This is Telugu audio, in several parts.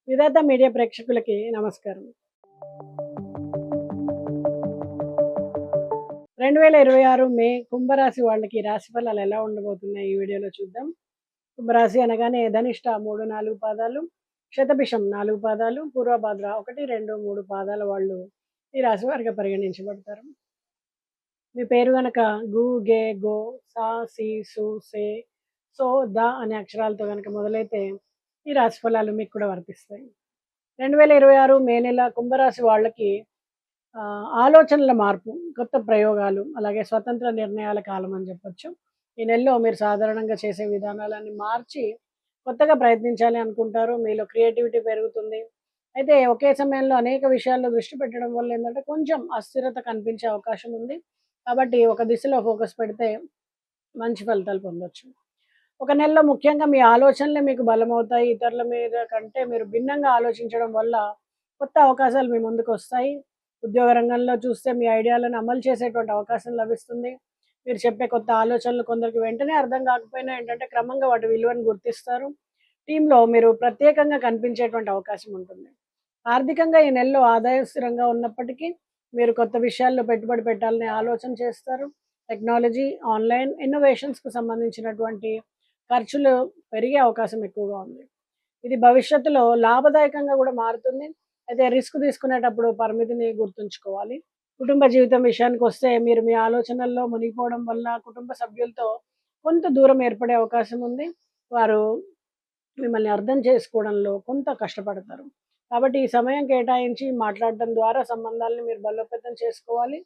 విధాత మీడియా ప్రేక్షకులకి నమస్కారం. 2026 మే కుంభరాశి వాళ్ళకి రాశి ఫలాలు ఎలా ఉండబోతున్నాయి ఈ వీడియోలో చూద్దాం. కుంభరాశి అనగానే ధనిష్ట 3, 4 పాదాలు, శతభిషం 4 పాదాలు, పూర్వభాద్ర 1, 2, 3 పాదాల వాళ్ళు ఈ రాశి వారిగా పరిగణించబడతారు. మీ పేరు గనక గు, గే, గో, సా, సి, సు, సే, సో, ద అనే అక్షరాలతో గనక మొదలైతే ఈ రాశి ఫలాలు మీకు కూడా వర్తిస్తాయి. 2026 మే నెల కుంభరాశి వాళ్ళకి ఆలోచనల మార్పు, కొత్త ప్రయోగాలు, అలాగే స్వతంత్ర నిర్ణయాల కాలం అని చెప్పొచ్చు. ఈ నెలలో మీరు సాధారణంగా చేసే విధానాలన్నీ మార్చి కొత్తగా ప్రయత్నించాలి అనుకుంటారు. మీలో క్రియేటివిటీ పెరుగుతుంది. అయితే ఒకే సమయంలో అనేక విషయాల్లో దృష్టి పెట్టడం వల్ల ఏంటంటే కొంచెం అస్థిరత కనిపించే అవకాశం ఉంది. కాబట్టి ఒక దిశలో ఫోకస్ పెడితే మంచి ఫలితాలు పొందొచ్చు. ఒక నెలలో ముఖ్యంగా మీ ఆలోచనలే మీకు బలమవుతాయి. ఇతరుల మీద కంటే మీరు భిన్నంగా ఆలోచించడం వల్ల కొత్త అవకాశాలు మీ ముందుకొస్తాయి. ఉద్యోగ రంగంలో చూస్తే మీ ఐడియాలను అమలు చేసేటువంటి అవకాశం లభిస్తుంది. మీరు చెప్పే కొత్త ఆలోచనలు కొందరికి వెంటనే అర్థం కాకపోయినా ఏంటంటే క్రమంగా వాటి విలువను గుర్తిస్తారు. టీంలో మీరు ప్రత్యేకంగా కనిపించేటువంటి అవకాశం ఉంటుంది. ఆర్థికంగా ఈ నెలలో ఆదాయం స్థిరంగా ఉన్నప్పటికీ మీరు కొత్త విషయాల్లో పెట్టుబడి పెట్టాలనే ఆలోచన చేస్తారు. టెక్నాలజీ, ఆన్‌లైన్ ఇన్నోవేషన్స్‌కు సంబంధించినటువంటి ఖర్చులు పెరిగే అవకాశం ఎక్కువగా ఉంది. ఇది భవిష్యత్తులో లాభదాయకంగా కూడా మారుతుంది. అయితే రిస్క్ తీసుకునేటప్పుడు పరిమితిని గుర్తుంచుకోవాలి. కుటుంబ జీవితం విషయానికొస్తే మీరు మీ ఆలోచనల్లో మునిగిపోవడం వల్ల కుటుంబ సభ్యులతో కొంత దూరం ఏర్పడే అవకాశం ఉంది. వారు మిమ్మల్ని అర్థం చేసుకోవడంలో కొంత కష్టపడతారు. కాబట్టి ఈ సమయం కేటాయించి మాట్లాడడం ద్వారా సంబంధాలను మీరు బలోపేతం చేసుకోవాలి.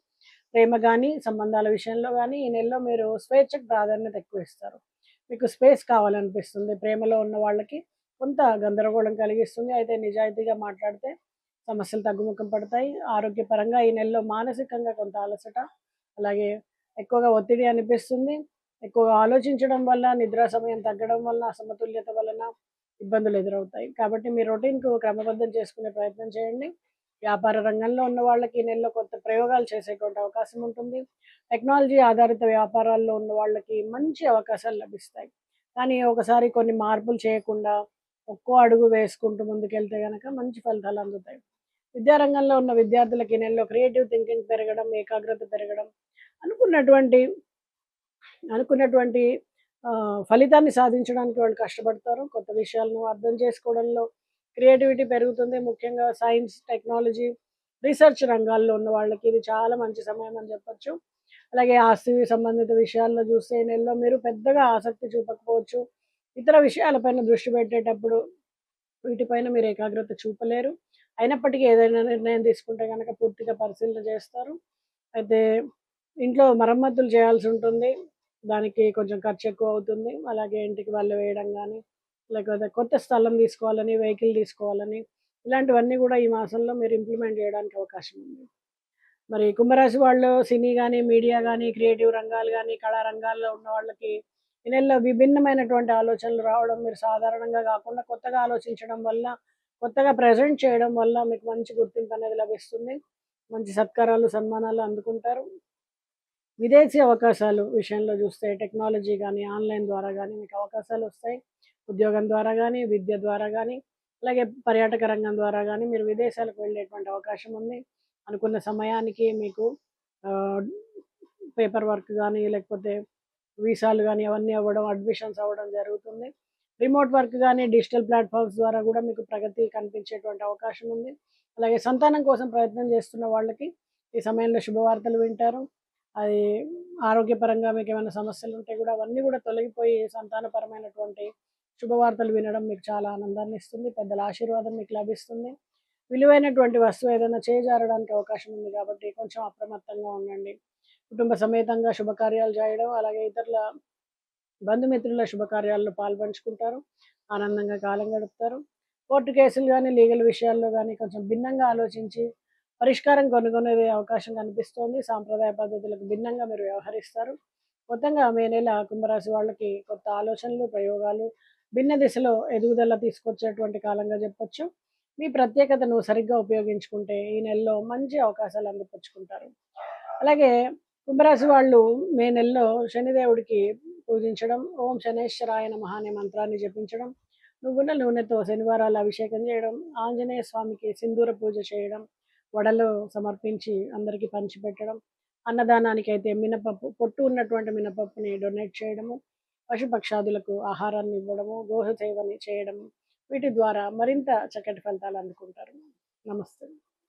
ప్రేమ గాని, సంబంధాల విషయంలో గాని ఈ నెలలో మీరు స్వేచ్ఛకు ప్రాధాన్యత ఎక్కువ ఇస్తారు. మీకు స్పేస్ కావాలనిపిస్తుంది. ప్రేమలో ఉన్న వాళ్ళకి కొంత గందరగోళం కలిగిస్తుంది. అయితే నిజాయితీగా మాట్లాడితే సమస్యలు తగ్గుముఖం పడతాయి. ఆరోగ్యపరంగా ఈ నెలలో మానసికంగా కొంత అలసట, అలాగే ఎక్కువగా ఒత్తిడి అనిపిస్తుంది. ఎక్కువగా ఆలోచించడం వల్ల, నిద్రా సమయం తగ్గడం వల్ల, అసమతుల్యత వలన ఇబ్బందులు ఎదురవుతాయి. కాబట్టి మీ రొటీన్‌కు క్రమబద్ధం చేసుకునే ప్రయత్నం చేయండి. వ్యాపార రంగంలో ఉన్న వాళ్ళకి ఈ నెలలో కొత్త ప్రయోగాలు చేసేటువంటి అవకాశం ఉంటుంది. టెక్నాలజీ ఆధారిత వ్యాపారాల్లో ఉన్న వాళ్ళకి మంచి అవకాశాలు లభిస్తాయి. కానీ ఒకసారి కొన్ని మార్పులు చేయకుండా ఒక్కో అడుగు వేసుకుంటూ ముందుకెళ్తే గనక మంచి ఫలితాలు అందుతాయి. విద్యారంగంలో ఉన్న విద్యార్థులకి ఈ నెలలో క్రియేటివ్ థింకింగ్ పెరగడం, ఏకాగ్రత పెరగడం, అనుకున్నటువంటి అనుకున్నటువంటి ఫలితాన్ని సాధించడానికి వాళ్ళు కష్టపడతారు. కొత్త విషయాలను అర్థం చేసుకోవడంలో క్రియేటివిటీ పెరుగుతుంది. ముఖ్యంగా సైన్స్, టెక్నాలజీ, రీసెర్చ్ రంగాల్లో ఉన్న వాళ్ళకి ఇది చాలా మంచి సమయం అని చెప్పొచ్చు. అలాగే ఆస్తి సంబంధిత విషయాల్లో చూస్తే ఈ నెలలో మీరు పెద్దగా ఆసక్తి చూపకపోవచ్చు. ఇతర విషయాలపైన దృష్టి పెట్టేటప్పుడు వీటిపైన మీరు ఏకాగ్రత చూపలేరు. అయినప్పటికీ ఏదైనా నిర్ణయం తీసుకుంటే గనక పూర్తిగా పరిశీలన చేస్తారు. అయితే ఇంట్లో మరమ్మతులు చేయాల్సి ఉంటుంది. దానికి కొంచెం ఖర్చు ఎక్కువ అవుతుంది. అలాగే ఇంటికి బల్ల వేయడం గానీ, లేకపోతే కొత్త స్థలం తీసుకోవాలని, వెహికల్ తీసుకోవాలని ఇలాంటివన్నీ గూడా ఈ మాసంలో మీరు ఇంప్లిమెంట్ చేయడానికి అవకాశం ఉంది. మరి కుంభరాశి వాళ్ళు సినీ గాని, మీడియా గాని, క్రియేటివ్ రంగాలు గాని, కళా రంగాల్లో ఉన్న వాళ్ళకి ఈ నెలలో విభిన్నమైనటువంటి ఆలోచనలు రావడం, మీరు సాధారణంగా గాకుండా కొత్తగా ఆలోచించడం వల్ల, కొత్తగా ప్రెజెంట్ చేయడం వల్ల మీకు మంచి గుర్తింపు అనేది లభిస్తుంది. మంచి సత్కారాలు, సన్మానాలు అందుకుంటారు. విదేశీ అవకాశాలు విషయంలో చూస్తే టెక్నాలజీ గానీ, ఆన్‌లైన్ ద్వారా గానీ మీకు అవకాశాలొస్తాయి. ఉద్యోగం ద్వారా గానీ, విద్య ద్వారా గానీ, అలాగే పర్యాటక రంగం ద్వారా గానీ మీరు విదేశాలకు వెళ్ళేటువంటి అవకాశం ఉంది. అనుకున్న సమయానికి మీకు ఆహ్, పేపర్ వర్క్ గానీ, లేకపోతే వీసాలు గానీ అవన్నీ అవ్వడం, అడ్మిషన్స్ అవ్వడం జరుగుతుంది. రిమోట్ వర్క్ గానీ, డిజిటల్ ప్లాట్‌ఫామ్స్ ద్వారా గూడా మీకు ప్రగతి కనిపించేటువంటి అవకాశం ఉంది. అలాగే సంతానం కోసం ప్రయత్నం చేస్తున్న వాళ్ళకి ఈ సమయంలో శుభవార్తలు వింటారు. అది ఆరోగ్యపరంగా మీకేమైనా సమస్యలుంటే గూడా అవన్నీ గూడా తొలగిపోయి సంతానపరమైనటువంటి శుభవార్తలు వినడం మీకు చాలా ఆనందాన్ని ఇస్తుంది. పెద్దల ఆశీర్వాదం మీకు లభిస్తుంది. విలువైనటువంటి వస్తువు ఏదైనా చేజారడానికి అవకాశం ఉంది కాబట్టి కొంచెం అప్రమత్తంగా ఉండండి. కుటుంబ సమేతంగా శుభకార్యాలు చేయడం, అలాగే ఇతరుల బంధుమిత్రుల శుభకార్యాల్లో పాలుపంచుకుంటారు. ఆనందంగా కాలం గడుపుతారు. కోర్టు కేసులు గానీ, లీగల్ విషయాల్లో గానీ కొంచెం భిన్నంగా ఆలోచించి పరిష్కారం కనుగొనే అవకాశం కనిపిస్తోంది. సాంప్రదాయ పద్ధతులకు భిన్నంగా మీరు వ్యవహరిస్తారు. మొత్తంగా మే నెల కుంభరాశి వాళ్ళకి కొత్త ఆలోచనలు, ప్రయోగాలు, భిన్న దిశలో ఎదుగుదల తీసుకొచ్చేటువంటి కాలంగా చెప్పొచ్చు. మీ ప్రత్యేకతను సరిగ్గా ఉపయోగించుకుంటే ఈ నెలలో మంచి అవకాశాలు అందిపుచ్చుకుంటారు. అలాగే కుంభరాశి వాళ్ళు మే నెలలో శనిదేవుడికి పూజించడం, ఓం శనైశ్వరాయ నమః అనే మంత్రాన్ని జపించడం, నువ్వుల నూనెతో శనివారాలు అభిషేకం చేయడం, ఆంజనేయ స్వామికి సింధూర పూజ చేయడం, వడలు సమర్పించి అందరికీ పంచిపెట్టడం, అన్నదానానికైతే మినపప్పు పొట్టు ఉన్నటువంటి మినపప్పుని డొనేట్ చేయడము, పశుపక్షాదులకు ఆహారాన్ని ఇవ్వడము, గోహ సేవని చేయడము, వీటి ద్వారా మరింత చక్కటి ఫలితాలు అందుకుంటారు. నమస్తే.